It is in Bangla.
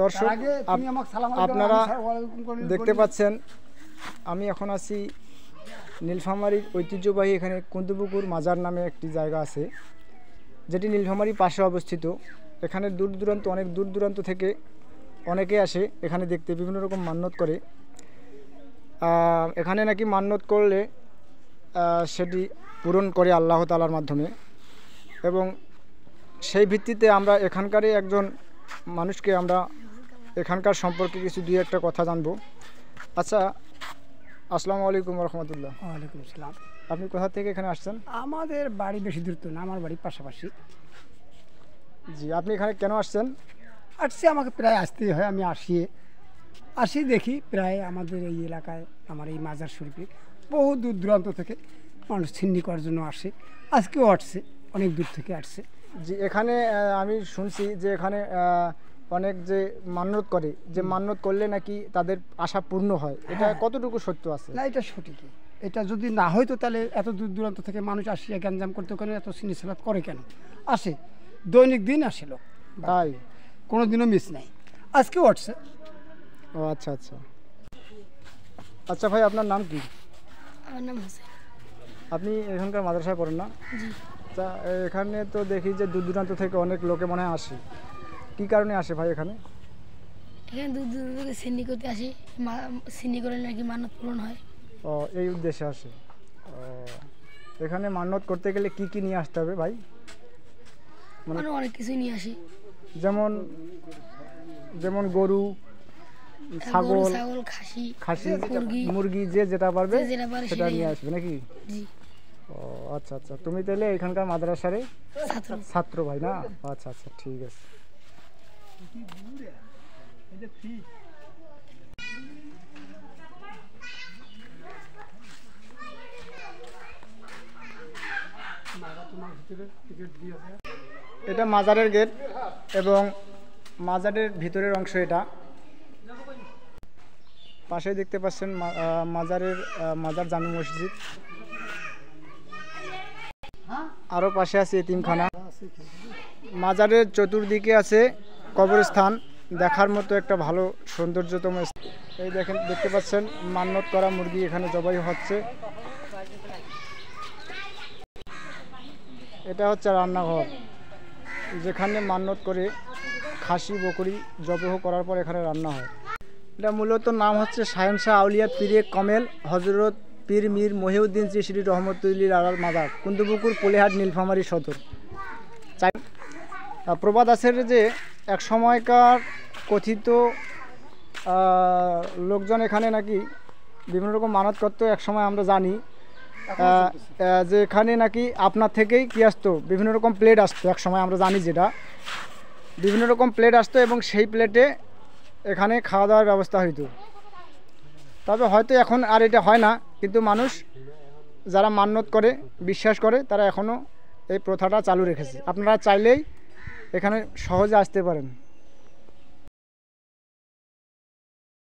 দর্শক আপনারা দেখতে পাচ্ছেন আমি এখন আছি নীলফামারীর ঐতিহ্যবাহী এখানে কুন্দুপুকুর মাজার নামে একটি জায়গা আছে, যেটি নীলফামারীর পাশে অবস্থিত। এখানে অনেক দূর দূরান্ত থেকে অনেকে আসে এখানে দেখতে, বিভিন্ন রকম মান্যত করে। এখানে নাকি মান্যত করলে সেটি পূরণ করে আল্লাহ তাআলার মাধ্যমে, এবং সেই ভিত্তিতে আমরা এখানকারই একজন মানুষকে আমরা এখানকার সম্পর্কে কিছু দুই একটা কথা জানবো। আচ্ছা, আসসালামু আলাইকুম রহমতুল্লাহ। ওয়ালাইকুম আসসালাম। আপনি কোথা থেকে এখানে আসছেন? আমাদের বাড়ি বেশি দূর তো না, আমার বাড়ির পাশাপাশি। জি, আপনি এখানে কেন আসছেন? আসছি, আমাকে প্রায় আসতেই হয়। আমি আসি দেখি প্রায় আমাদের এই এলাকায়, আমার এই মাজার শরীফে বহু দূর দূরান্ত থেকে মানুষ ছিন্নি করার জন্য আসে। আজকেও আসছে, অনেক দূর থেকে আসছে। জি, এখানে আমি শুনছি যে এখানে অনেক যে মান্যত করে, যে মান্যত করলে নাকি তাদের আশা পূর্ণ হয়, এটা কতটুকু সত্য আছে? না, এটা সঠিকই। এটা যদি না হয়তো তাহলে এত দূর দূরান্ত থেকে মানুষ আসিয়া গ্যাঞ্জাম করতে ওখানে এত সিনিসালাত করে কেন? আসে, দৈনিক দিন আসে লোক, তাই কোনো দিনও মিস নাই। আজকেও আসছে। ও আচ্ছা আচ্ছা। আচ্ছা ভাই, আপনার নাম কি? আমার নাম হোসেন। আপনি এখানকার মাদ্রাসায় পড়েন না? জি। তা এখানে তো দেখি যে দূর দূরান্ত থেকে অনেক লোকে মনে হয় আসে, কী কারণে আসে ভাই এখানে? এখানে দূর দূর থেকে সিন্নি করতে আসি, সিন্নি করলে নাকি মানত পূরণ হয়। ও, এই উদ্দেশ্যে আসে। ও, এখানে মান্যত করতে গেলে কি কি নিয়ে আসতে হবে ভাই? মানে অনেক কিছুই নিয়ে আসি, যেমন যেমন গরু, ছাগল, খাসি, মুরগি, যে যেটা পারবে সেটা নিয়ে আসবে নাকি? জি। ও আচ্ছা আচ্ছা। তুমি তাহলে এখানকার মাদ্রাসারে ছাত্র ভাই না? আচ্ছা আচ্ছা, ঠিক আছে। এটা মাজারের গেট এবং মাজারের ভিতরের অংশ। এটা পাশে দেখতে পাচ্ছেন মাজার জামি মসজিদ, আরও পাশে আছে এতিমখানা। মাজারের চতুর্দিকে আছে কবরস্থান, দেখার মতো একটা ভালো সৌন্দর্যতম। এই দেখতে পাচ্ছেন মান্যত করা মুরগি এখানে জবাই হচ্ছে। এটা হচ্ছে রান্নাঘর, যেখানে মান্যত করে খাসি বকরি জবাই করার পর এখানে রান্না হয়। এটা মূলত নাম হচ্ছে শাহেন শাহ আউলিয়া পীরে কমেল হজরত পীর মীর মহিউদ্দিন চিশতি রহমতুল্লিল আলার মাজার, কুন্দুপুকুর, পলিহাট, নীলফামারী সদর। প্রবাদ আছে যে এক সময়কার কথিত লোকজন এখানে নাকি বিভিন্ন রকম মানত করতো। এক সময় আমরা জানি যে এখানে নাকি আপনার থেকেই কি আসতো, বিভিন্ন রকম প্লেট আসতো। এক সময় আমরা জানি যেটা বিভিন্ন রকম প্লেট আসতো, এবং সেই প্লেটে এখানে খাওয়া দাওয়ার ব্যবস্থা হইতো। তবে হয়তো এখন আর এটা হয় না, কিন্তু মানুষ যারা মান্যত করে, বিশ্বাস করে, তারা এখনও এই প্রথাটা চালু রেখেছে। আপনারা চাইলেই এখানে সহজে আসতে পারেন।